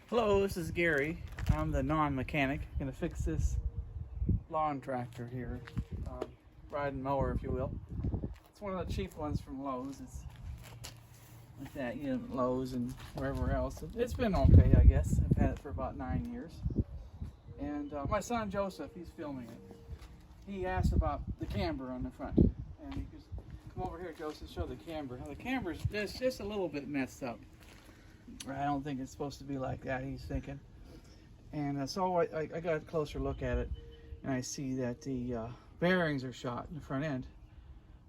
Hello, this is Gary. I'm the non-mechanic. Gonna fix this lawn tractor here, riding mower, if you will. It's one of the cheap ones from Lowe's. It's like that, you know, Lowe's and wherever else. It's been okay, I guess. I've had it for about 9 years. And my son Joseph, he's filming it. He asked about the camber on the front, and he goes, "Come over here, Joseph, show the camber." Now the camber's just a little bit messed up. I don't think it's supposed to be like that, he's thinking. And so I got a closer look at it, and I see that the bearings are shot in the front end.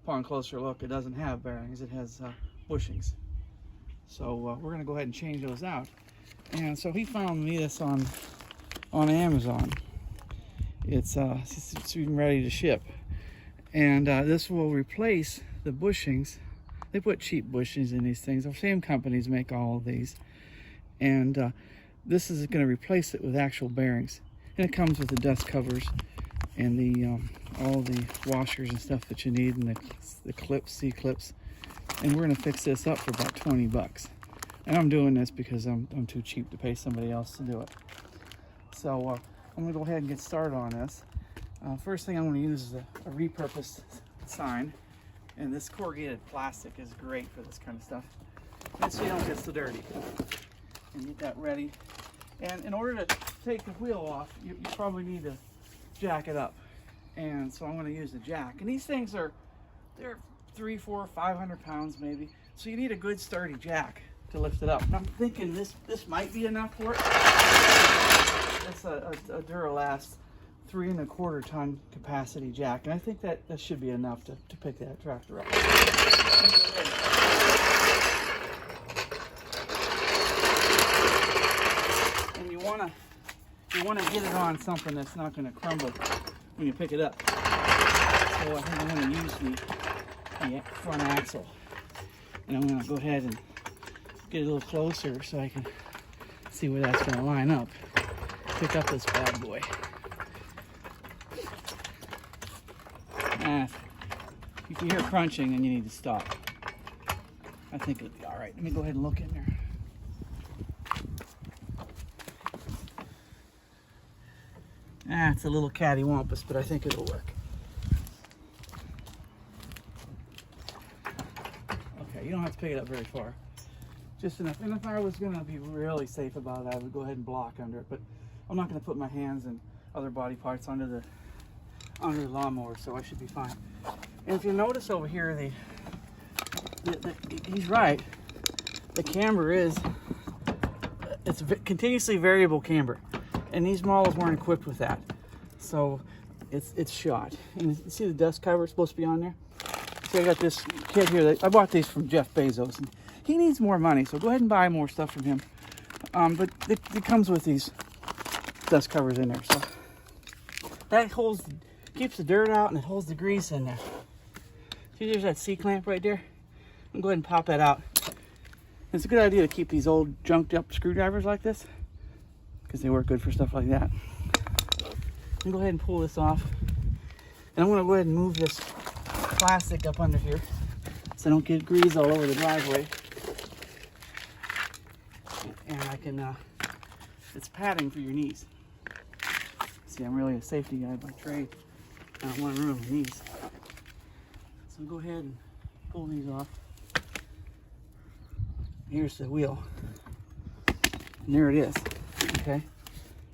Upon closer look, it doesn't have bearings, it has bushings. So we're going to go ahead and change those out. And so he found me this on Amazon. It's even ready to ship. And this will replace the bushings. They put cheap bushings in these things. The same companies make all of these. And this is going to replace it with actual bearings. And it comes with the dust covers and the all the washers and stuff that you need, and the clips, C-clips. And we're going to fix this up for about 20 bucks. And I'm doing this because I'm too cheap to pay somebody else to do it. So I'm going to go ahead and get started on this. First thing I'm going to use is a repurposed sign. And this corrugated plastic is great for this kind of stuff. And so you don't get so dirty. And get that ready. And in order to take the wheel off, you probably need to jack it up. And so I'm going to use the jack. And these things they're 300, 400, 500 pounds maybe. So you need a good sturdy jack to lift it up. And I'm thinking this might be enough for it. It's a Duralast 3 1/4 ton capacity jack, and I think that should be enough to pick that tractor up. And you wanna get it on something that's not gonna crumble when you pick it up. So I think I'm gonna use the front axle, and I'm gonna go ahead and get a little closer so I can see where that's gonna line up. Pick up this bad boy. If you hear crunching, then you need to stop. I think it'll be all right. Let me go ahead and look in there. It's a little cattywampus, but I think it'll work. Okay, you don't have to pick it up very far. Just enough. And if I was going to be really safe about it, I would go ahead and block under it. But I'm not going to put my hands and other body parts under the lawnmower, so I should be fine. And if you notice over here, he's right. The camber it's a continuously variable camber, and these models weren't equipped with that, so it's shot. And you see the dust cover is supposed to be on there. So I got this kit here. I bought these from Jeff Bezos, and he needs more money, so go ahead and buy more stuff from him. But it comes with these dust covers in there, so that keeps the dirt out, and it holds the grease in there. See, there's that C-clamp right there. I'm going to go ahead and pop that out. It's a good idea to keep these old junked up screwdrivers like this, because they work good for stuff like that. I'm going to go ahead and pull this off. And I'm going to go ahead and move this plastic up under here so I don't get grease all over the driveway. And I can, it's padding for your knees. See, I'm really a safety guy by trade. I don't want to ruin my knees. So go ahead and pull these off. Here's the wheel. And there it is. Okay.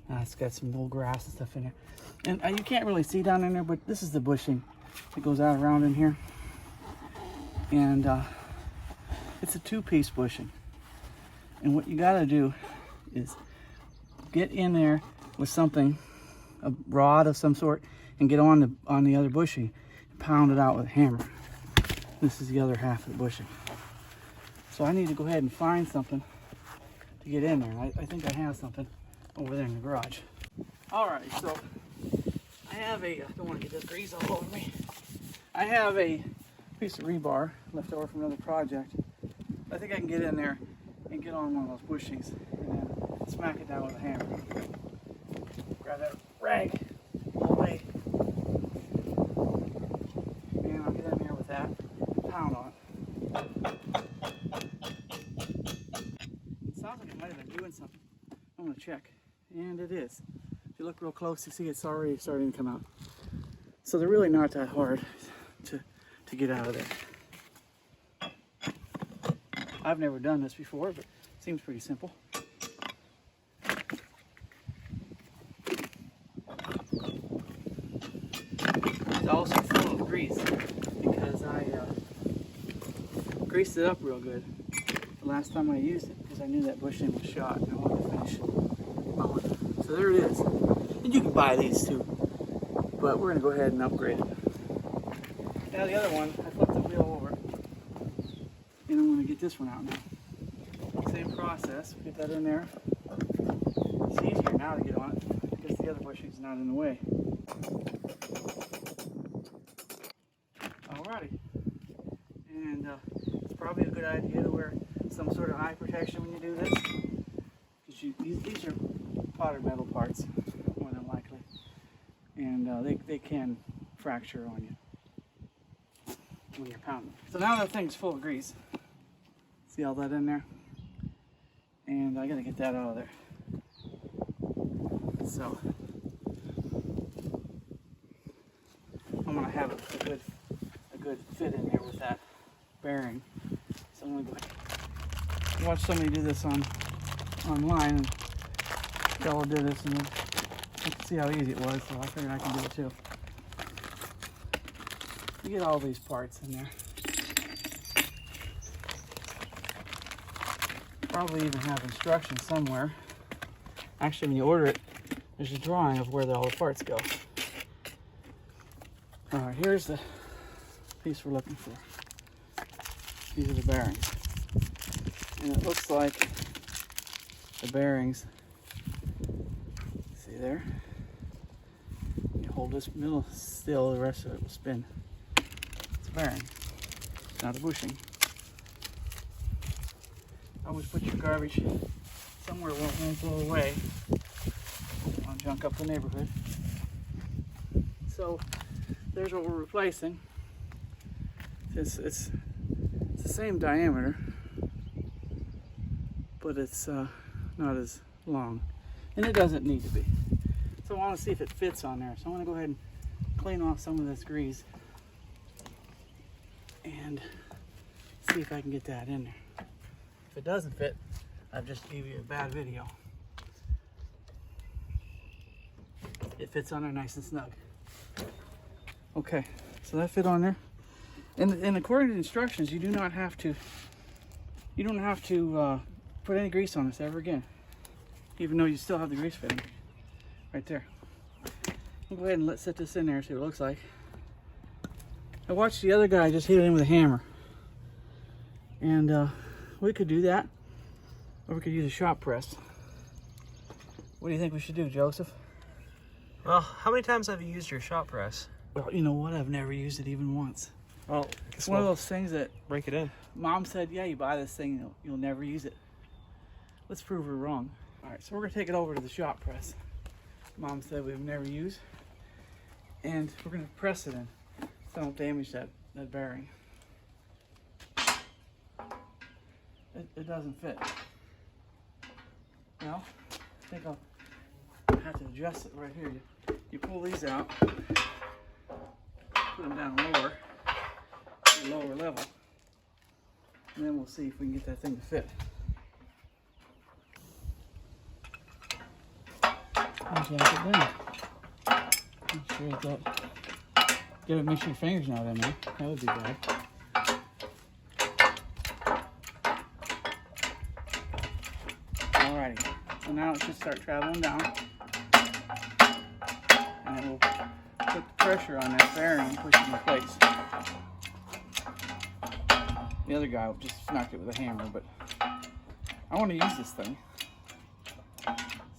It's got some old grass and stuff in there. And you can't really see down in there, but this is the bushing that goes out around in here. And it's a 2-piece bushing. And what you got to do is get in there with something, a rod of some sort, and get on the other bushing and pound it out with a hammer. This is the other half of the bushing. So I need to go ahead and find something to get in there. I think I have something over there in the garage. All right, so I have I don't want to get this grease all over me. I have a piece of rebar left over from another project. I think I can get in there and get on one of those bushings and then smack it down with a hammer. Grab that rag all the way. And I'll get in there with that and pound on it. It sounds like it might have been doing something. I'm gonna check, and it is. If you look real close, you see it's already starting to come out. So they're really not that hard to get out of there. I've never done this before, but it seems pretty simple. It's also full of grease because I greased it up real good the last time I used it because I knew that bushing was shot and I wanted to finish mowing. So there it is. And you can buy these too, but we're going to go ahead and upgrade it. Now the other one, I flipped the wheel over and I'm going to get this one out now. Same process, get that in there. It's easier now to get on it because the other bushing's not in the way. Alrighty, and it's probably a good idea to wear some sort of eye protection when you do this, because these are powdered metal parts, more than likely, and they can fracture on you when you're pounding. So now that thing's full of grease. See all that in there? And I gotta get that out of there. So I'm gonna have a good fit in there with that bearing. So I'm gonna go ahead. Watch somebody do this online, and a fellow did this, and you can see how easy it was. So I figured I can do it too. You get all these parts in there. Probably even have instructions somewhere. Actually, when you order it, there's a drawing of where all the parts go. Alright, here's the piece we're looking for. These are the bearings. And it looks like the bearings, see there? You hold this middle still, the rest of it will spin. It's a bearing, not a bushing. Always put your garbage somewhere where it won't blow away. Don't want to junk up the neighborhood. So there's what we're replacing. It's the same diameter, but it's not as long, and it doesn't need to be. So I want to see if it fits on there. So I'm going to go ahead and clean off some of this grease and see if I can get that in there. If it doesn't fit, I've just gave you a bad video. It fits on there nice and snug. Okay, so that fit on there. And according to the instructions, you don't have to put any grease on this ever again, even though you still have the grease fitting right there. I'll go ahead and set this in there and see what it looks like. I watched the other guy just hit it in with a hammer, and we could do that, or we could use a shop press. What do you think we should do, Joseph? Well, how many times have you used your shop press? Well, you know what? I've never used it even once. Well, it's one of those things that break it in. Mom said, yeah, you buy this thing, you'll never use it. Let's prove her wrong. All right, so we're gonna take it over to the shop press. Mom said we've never used, and we're gonna press it in so don't damage that bearing. It doesn't fit. Well, I think I'll have to adjust it right here. You pull these out, put them down lower, to the lower level, and then we'll see if we can get that thing to fit. Jack it down. Make sure that. Make sure your fingers not in there. That would be bad. Alrighty. So now it should start traveling down, and it will put the pressure on that bearing and push it into place. The other guy just knocked it with a hammer, but I want to use this thing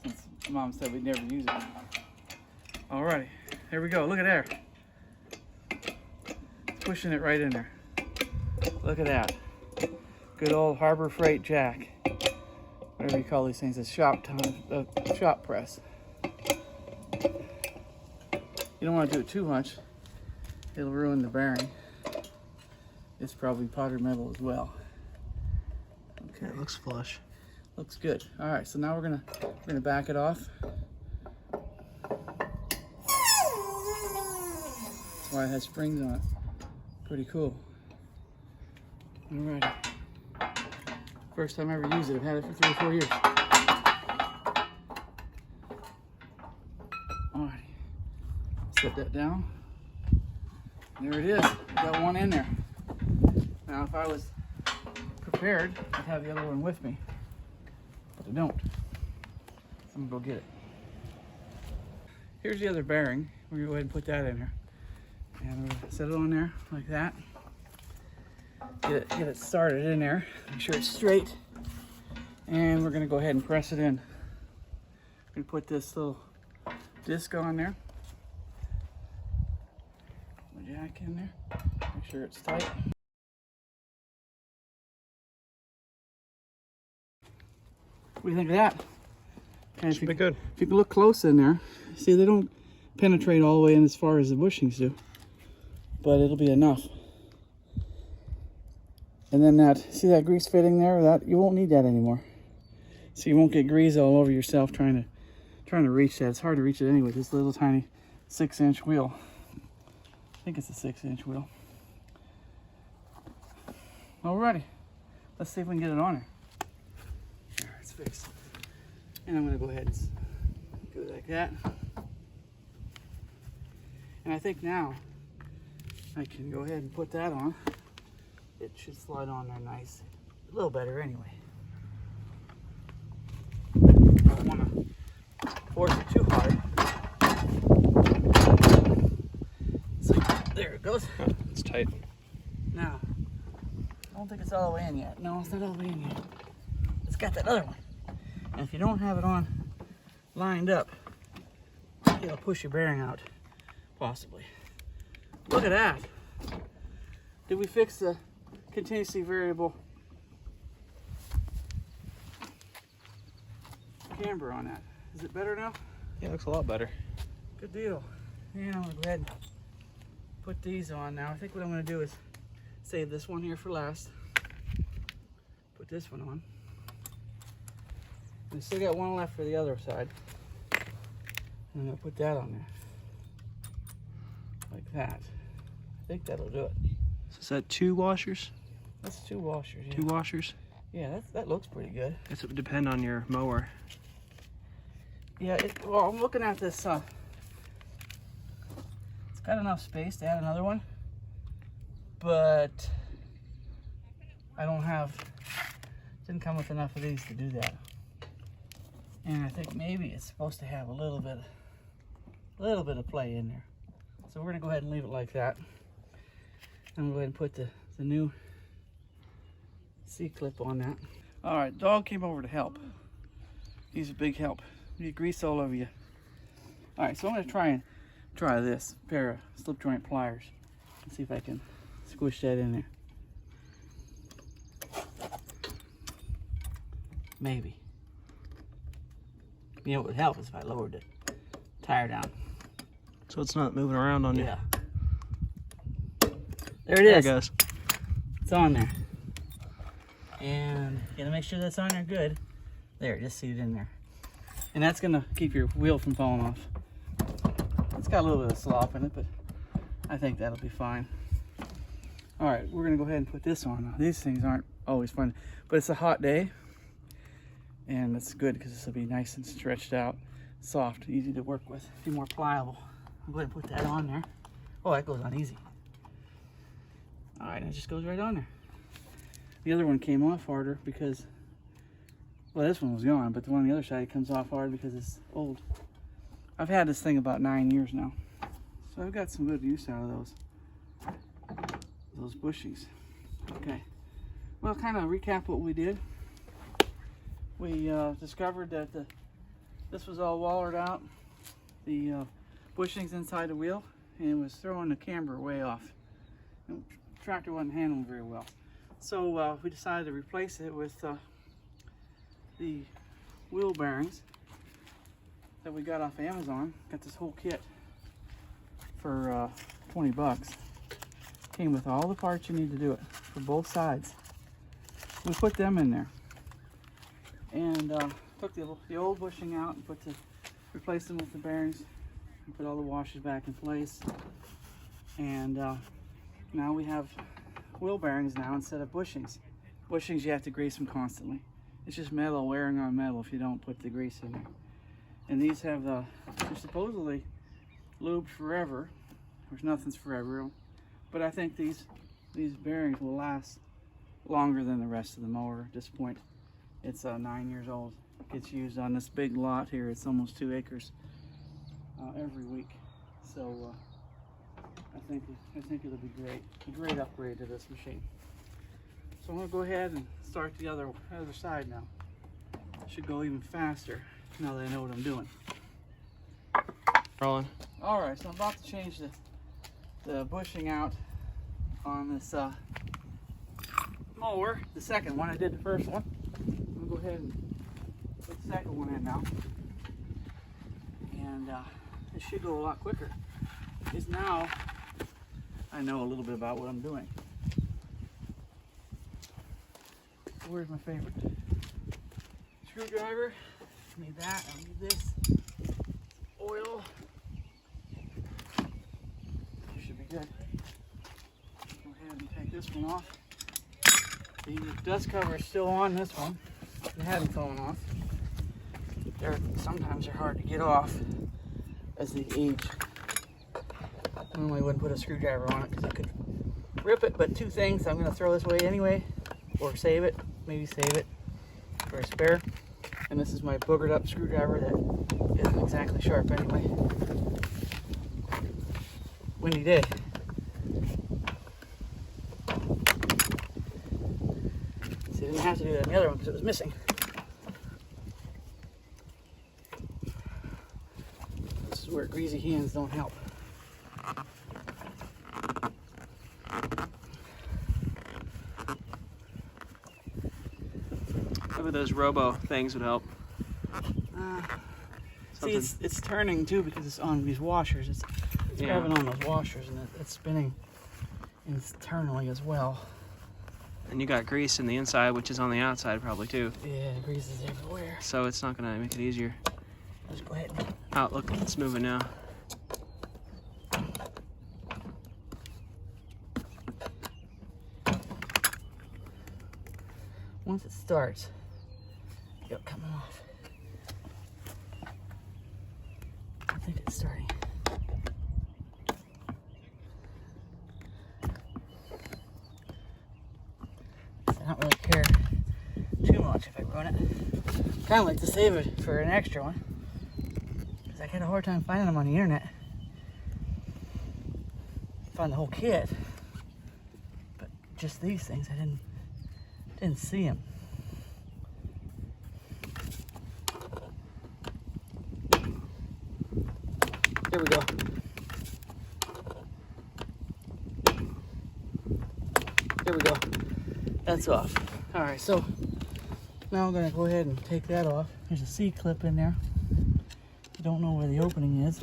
since Mom said we'd never use it. Alrighty, here we go. Look at there. Pushing it right in there. Look at that. Good old Harbor Freight jack. Whatever you call these things, a shop press. You don't want to do it too much. It'll ruin the bearing. It's probably powdered metal as well. Okay. It looks flush. Looks good. All right, so now we're gonna back it off. That's why it has springs on it. Pretty cool. All right. First time I ever used it. I've had it for 3 or 4 years. All right. Set that down. There it is. Got one in there. Now, if I was prepared, I'd have the other one with me, but I don't. So I'm gonna go get it. Here's the other bearing. We're gonna go ahead and put that in here, and we're gonna set it on there like that. Get it started in there. Make sure it's straight, and we're gonna go ahead and press it in. We're gonna put this little disc on there. The jack in there. Make sure it's tight. What do you think of that? And Should be good. If you can look close in there, see they don't penetrate all the way in as far as the bushings do, but it'll be enough. And then see that grease fitting there? That you won't need that anymore. So you won't get grease all over yourself trying to reach that. It's hard to reach it anyway. This little tiny 6-inch wheel. I think it's a 6-inch wheel. Alrighty, let's see if we can get it on there. There, it's fixed. And I'm gonna go ahead and do it like that. And I think now I can go ahead and put that on. It should slide on there nice. A little better anyway. I don't wanna force it too hard. So there it goes. Oh, it's tight. Now, I don't think it's all the way in yet. No, it's not all the way in yet. It's got that other one. And if you don't have it on lined up, it'll push your bearing out, possibly. Look at that. Did we fix the continuously variable camber on that? Is it better now? Yeah, it looks a lot better. Good deal. And I'm gonna go ahead and put these on now. I think what I'm gonna do is save this one here for last. Put this one on. And still got one left for the other side. And I'm gonna put that on there. Like that. I think that'll do it. So is that 2 washers? That's 2 washers. Yeah. 2 washers? Yeah, that looks pretty good. It would depend on your mower. Yeah, well, I'm looking at this. It's got enough space to add another one, but I don't have. Didn't come with enough of these to do that. And I think maybe it's supposed to have a little bit of play in there. So we're gonna go ahead and leave it like that. And we'll go ahead and put the new C-clip on that. All right, dog came over to help. He's a big help. You get grease all over you. All right, so I'm gonna try this pair of slip joint pliers and see if I can squish that in there. Maybe. You know what would help is if I lowered the tire down. So it's not moving around on you. Yeah. There it is. There it goes. It's on there. And you gotta make sure that's on there good. There, just see it in there. And that's gonna keep your wheel from falling off. It's got a little bit of slop in it, but I think that'll be fine. All right, we're gonna go ahead and put this on. Now, these things aren't always fun, but it's a hot day. And that's good because this will be nice and stretched out, soft, easy to work with, be more pliable. I'll go ahead and put that on there. Oh, that goes on easy. All right, it just goes right on there. The other one came off harder because, well, this one was gone, but the one on the other side comes off hard because it's old. I've had this thing about 9 years now, so I've got some good use out of those bushings. Okay, well, kind of recap what we did. We discovered that this was all wallered out, the bushings inside the wheel, and it was throwing the camber way off. The tractor wasn't handling very well. So we decided to replace it with the wheel bearings that we got off Amazon. Got this whole kit for 20 bucks. Came with all the parts you need to do it for both sides. We put them in there. and took the old bushing out and replaced them with the bearings and put all the washers back in place. And now we have wheel bearings now instead of bushings. Bushings, you have to grease them constantly. It's just metal wearing on metal if you don't put the grease in there. And these have they're supposedly lubed forever. There's nothing's forever, but I think these bearings will last longer than the rest of the mower. At this point, it's 9 years old. It gets used on this big lot here. It's almost 2 acres every week. So I think it'll be great. A great upgrade to this machine. So I'm gonna go ahead and start the other side now. Should go even faster now that I know what I'm doing. Rolling. All right, so I'm about to change the bushing out on this mower, the second one. I did the first one. I'm gonna go ahead and put the second one in now, and it should go a lot quicker. Because now I know a little bit about what I'm doing. Where's my favorite screwdriver? I need that. I need this. Oil. Should be good. Go ahead and take this one off. The dust cover is still on this one. It hadn't fallen off. Sometimes they're hard to get off as they age. Normally I wouldn't put a screwdriver on it because I could rip it, but two things. I'm going to throw this away anyway, or save it. Maybe save it for a spare. And this is my boogered up screwdriver that isn't exactly sharp anyway. Windy day. See, I didn't have to do that in the other one because it was missing. This is where greasy hands don't help. Maybe those robo things would help. See, it's turning too because it's on these washers. It's grabbing on those washers and it's spinning internally as well. And you got grease in the inside, which is on the outside probably too. Yeah, grease is everywhere. So it's not gonna make it easier. Just go ahead. Oh, look, it's moving now. Once it starts, it'll come off. I think it's starting. So I don't really care too much if I run it. Kind of like to save it for an extra one, because I had a hard time finding them on the internet. Found the whole kit, but just these things I didn't see them. There we go. There we go. That's off. All right, so now I'm gonna go ahead and take that off. There's a C-clip in there. You don't know where the opening is.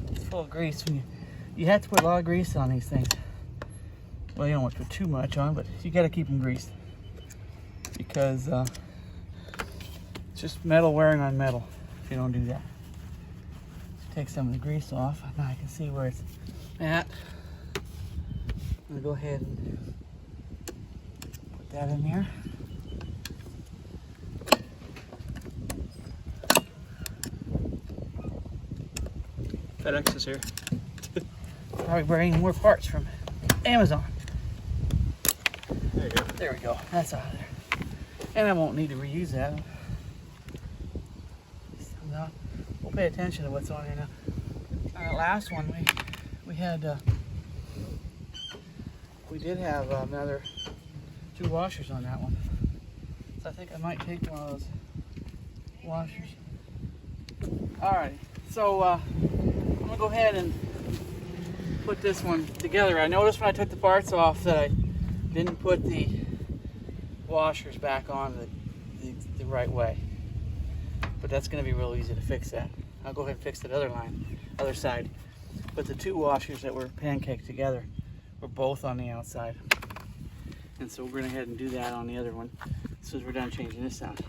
It's full of grease. You have to put a lot of grease on these things. Well, you don't want to put too much on, but you got to keep them greased because it's just metal wearing on metal if you don't do that. So take some of the grease off. Now I can see where it's at. I'm going to go ahead and put that in there. FedEx is here. Probably bringing more parts from Amazon. There you go. There we go. That's out of there. And I won't need to reuse that. So we'll pay attention to what's on here now. Last one we had we did have another 2 washers on that one. So I think I might take one of those washers. Alright, so I'm gonna go ahead and put this one together. I noticed when I took the parts off that I didn't put the washers back on the right way. But that's going to be real easy to fix that. I'll go ahead and fix that other side. But the 2 washers that were pancaked together were both on the outside. And so we're going to go ahead and do that on the other one as soon as we're done changing this out.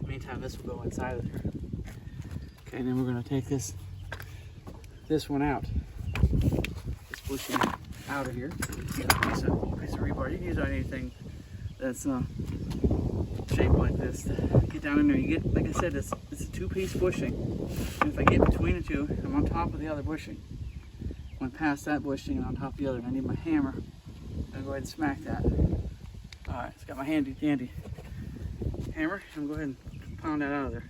Meantime, this will go inside of there. Okay, and then we're going to take this one out. This bushing out of here. Piece of rebar. You can use it on anything that's shaped like this. Get down in there. You get, like I said, it's a two-piece bushing. And if I get between the two, I'm on top of the other bushing. I went past that bushing and on top of the other. I need my hammer. I'll go ahead and smack that. Alright, it's got my handy dandy hammer. I'm going to go ahead and pound that out of there.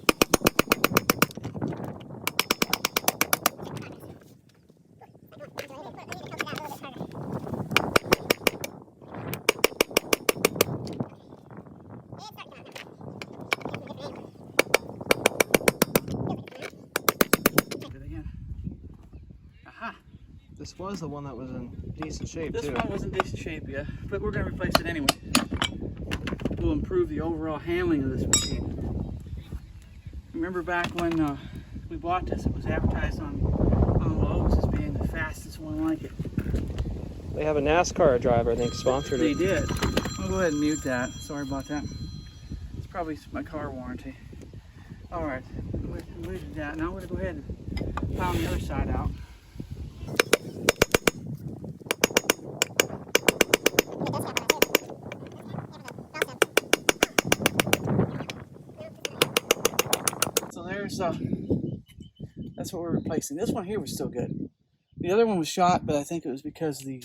This was the one that was in decent shape, This too. one was in decent shape, yeah, but we're going to replace it anyway. We'll improve the overall handling of this machine. Remember back when we bought this, it was advertised on Lowe's as being the fastest one like it. They have a NASCAR driver, I think, sponsored They it. did. I'll go ahead and mute that. Sorry about that. It's probably my car warranty. Alright, we did that. Now we're going to go ahead and pound the other side out. That's what we're replacing. This one here was still good. The other one was shot, but I think it was because the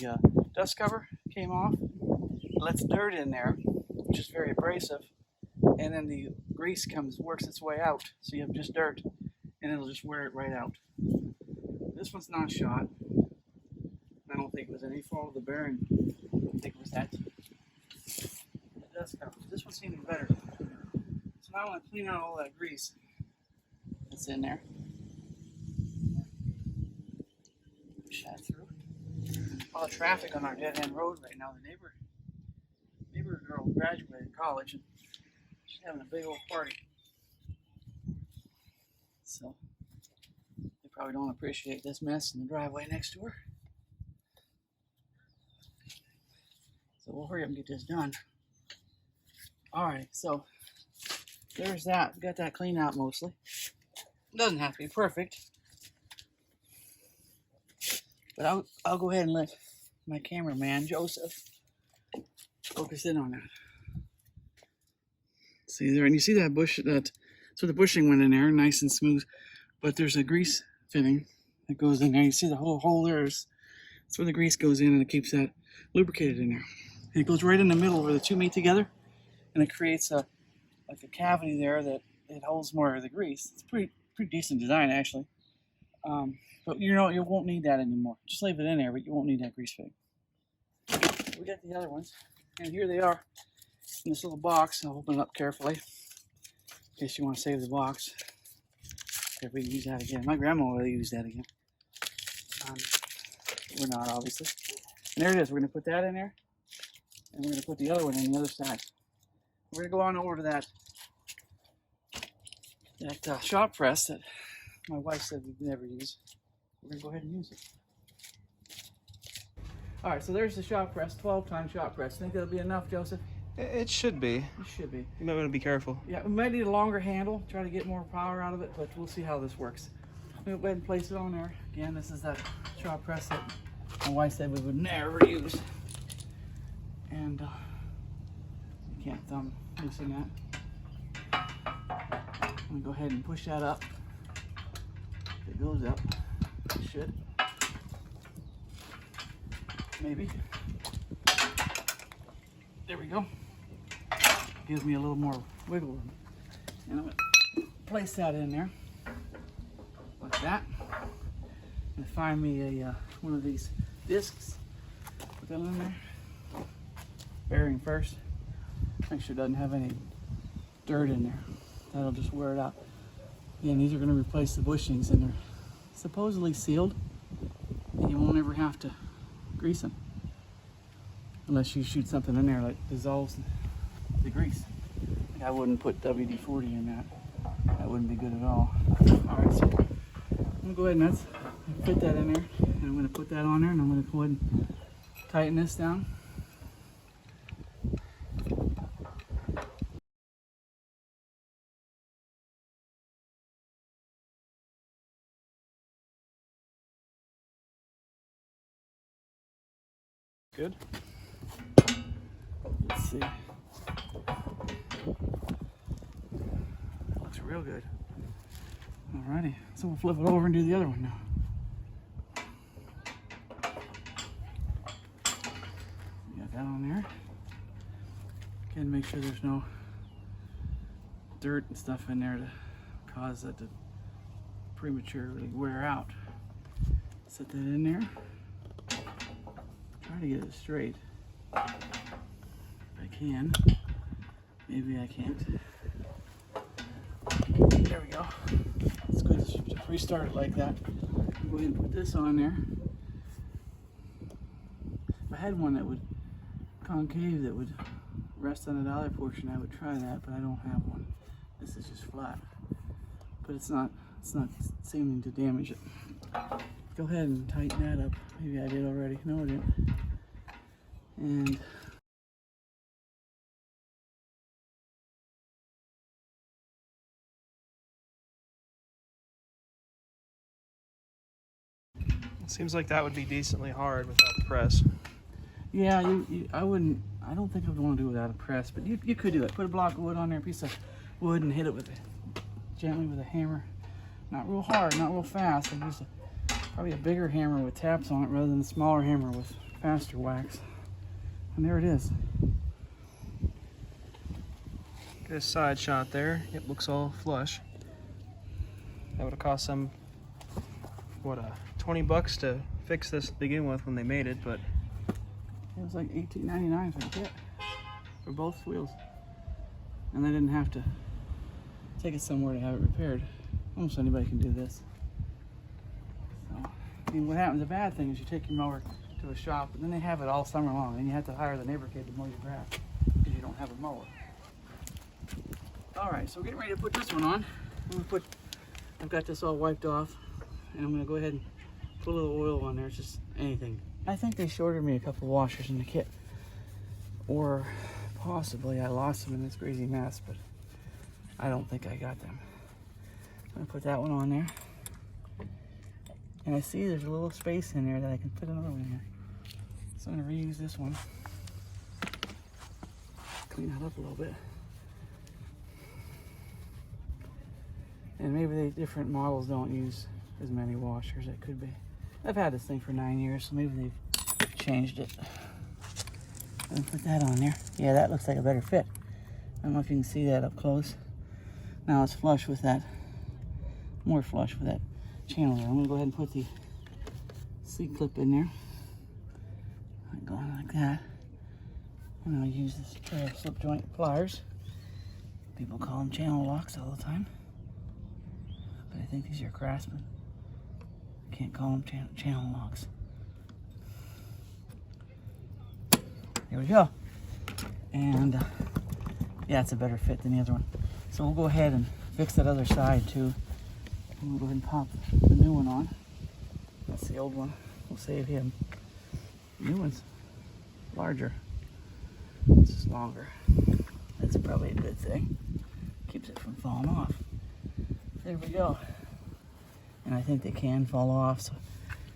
dust cover came off. It lets dirt in there, which is very abrasive, and then the grease works its way out, so you have just dirt, and it'll just wear it right out. This one's not shot. I don't think it was any fault of the bearing. I think it was that the dust cover. This one seemed better. So now I want to clean out all that grease that's in there. Push that through. A lot of traffic on our dead end road right now. The neighbor girl graduated college and she's having a big old party. So they probably don't appreciate this mess in the driveway next to her. So we'll hurry up and get this done. Alright, so there's that. We got that cleaned out mostly. It doesn't have to be perfect. But I'll go ahead and let my cameraman, Joseph, focus in on that. See there, and you see that bush, so the bushing went in there, nice and smooth, but there's a grease fitting that goes in there. You see the whole hole there, that's where the grease goes in and it keeps that lubricated in there. And it goes right in the middle where the two meet together, and it creates like a cavity there that it holds more of the grease. It's pretty decent design actually. But you know, you won't need that anymore. Just leave it in there, but you won't need that grease fitting. We got the other ones, and here they are in this little box. I'll open it up carefully in case you want to save the box. If we can use that again. My grandma will use that again. We're not, obviously. And there it is. We're going to put that in there, and we're going to put the other one in the other side. We're going to go on over to that shop press that my wife said we'd never use. We're going to go ahead and use it. Alright, so there's the shop press, 12-ton shop press. Think that'll be enough, Joseph? It should be. It should be. You might want to be careful. Yeah, we might need a longer handle, try to get more power out of it, but we'll see how this works. We'll go ahead and place it on there. Again, this is that shop press that my wife said we would never use. And you can't thumb loosen that. I'm going to go ahead and push that up. If it goes up, it should. Maybe. There we go. Gives me a little more wiggle room. And I'm going to place that in there like that. And find me one of these discs. Put that in there. Bearing first. Make sure it doesn't have any dirt in there. That'll just wear it out. Again, these are going to replace the bushings, and they're supposedly sealed. And you won't ever have to grease them. Unless you shoot something in there that dissolves the grease. Like I wouldn't put WD-40 in that. That wouldn't be good at all. Alright, so I'm going to go ahead and fit that in there. And I'm going to put that on there, and I'm going to go ahead and tighten this down. Good. Let's see. That looks real good. Alrighty, so we'll flip it over and do the other one now. Got that on there. Again, make sure there's no dirt and stuff in there to cause that to prematurely wear out. Set that in there. Try to get it straight. If I can. Maybe I can't. There we go. It's good to restart it like that. Go ahead and put this on there. If I had one that would concave, that would rest on the dollar portion, I would try that, but I don't have one. This is just flat. But it's not seeming to damage it. Go ahead and tighten that up. Maybe I did already. No, I didn't. And It seems like that would be decently hard without the press. yeah, I don't think I would want to do it without a press, but you could do it. Put a block of wood on there, a piece of wood, and hit it gently with a hammer. Not real hard, not real fast. I use probably a bigger hammer with taps on it rather than a smaller hammer with faster wax. And there it is. Get a side shot there. It looks all flush. That would have cost them, what, $20 to fix this to begin with when they made it, but It was like $18.99 for the kit for both wheels. And I didn't have to take it somewhere to have it repaired. Almost anybody can do this. So, I mean, what happens, the bad thing is you take your mower to a shop, and then they have it all summer long, and you have to hire the neighbor kid to mow your grass because you don't have a mower. All right, so we're getting ready to put this one on. I've got this all wiped off, and I'm gonna go ahead and put a little oil on there, just anything. I think they shorted me a couple washers in the kit, or possibly I lost them in this crazy mess, but I don't think I got them. I'm gonna put that one on there. And I see there's a little space in there that I can fit another one in here. So I'm gonna reuse this one. Clean that up a little bit. And maybe the different models don't use as many washers. It could be. I've had this thing for 9 years, so maybe they've changed it. Let me put that on there. Yeah, that looks like a better fit. I don't know if you can see that up close. Now it's flush with that, more flush with that channel there. I'm gonna go ahead and put the C-clip in there. Going like that. And I'll use this pair of slip joint pliers. People call them channel locks all the time. But I think these are Craftsman. Can't call them channel locks. There we go. And yeah, it's a better fit than the other one. So we'll go ahead and fix that other side too. And we'll go ahead and pop the new one on. That's the old one. We'll save him. The new one's larger. This is longer. That's probably a good thing. Keeps it from falling off. There we go. And I think they can fall off, so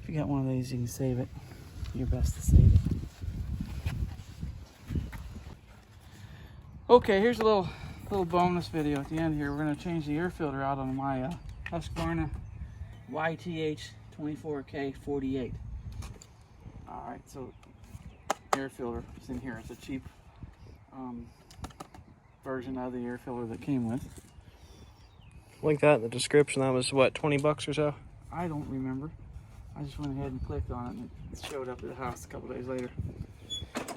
if you got one of these, you can save it. Do your best to save it. Okay, here's a little bonus video at the end here. We're going to change the air filter out on my Husqvarna YTH 24K48. Alright, so air filter is in here. It's a cheap version of the air filter that came with. Link that in the description. That was what, $20 or so? I don't remember. I just went ahead and clicked on it and it showed up at the house a couple days later.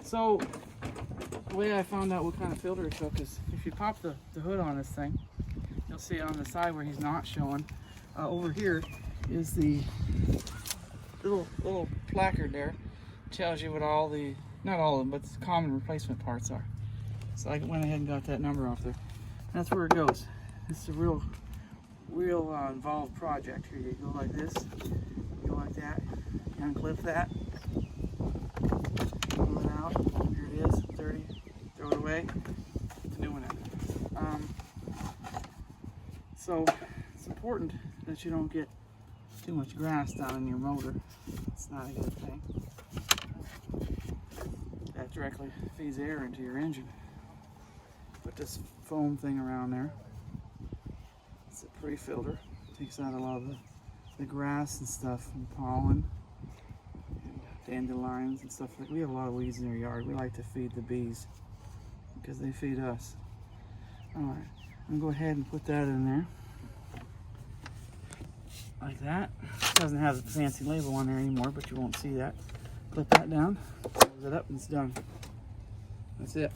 So the way I found out what kind of filter it took is if you pop the hood on this thing, you'll see on the side where he's not showing, over here is the little placard there. It tells you what all the, not all of them, but the common replacement parts are. So I went ahead and got that number off there. And that's where it goes. It's a real involved project. Here you go like this, you go like that, you unclip that, pull it out, here it is, 30, throw it away, put the new one in. So it's important that you don't get too much grass down in your motor. It's not a good thing. that directly feeds air into your engine. Put this foam thing around there. It's a pre-filter. Takes out a lot of the grass and stuff and pollen and dandelions and stuff. Like we have a lot of weeds in our yard. We like to feed the bees because they feed us. All right, I'm gonna go ahead and put that in there like that. It doesn't have the fancy label on there anymore, but you won't see that. Put that down, close it up, and it's done. That's it.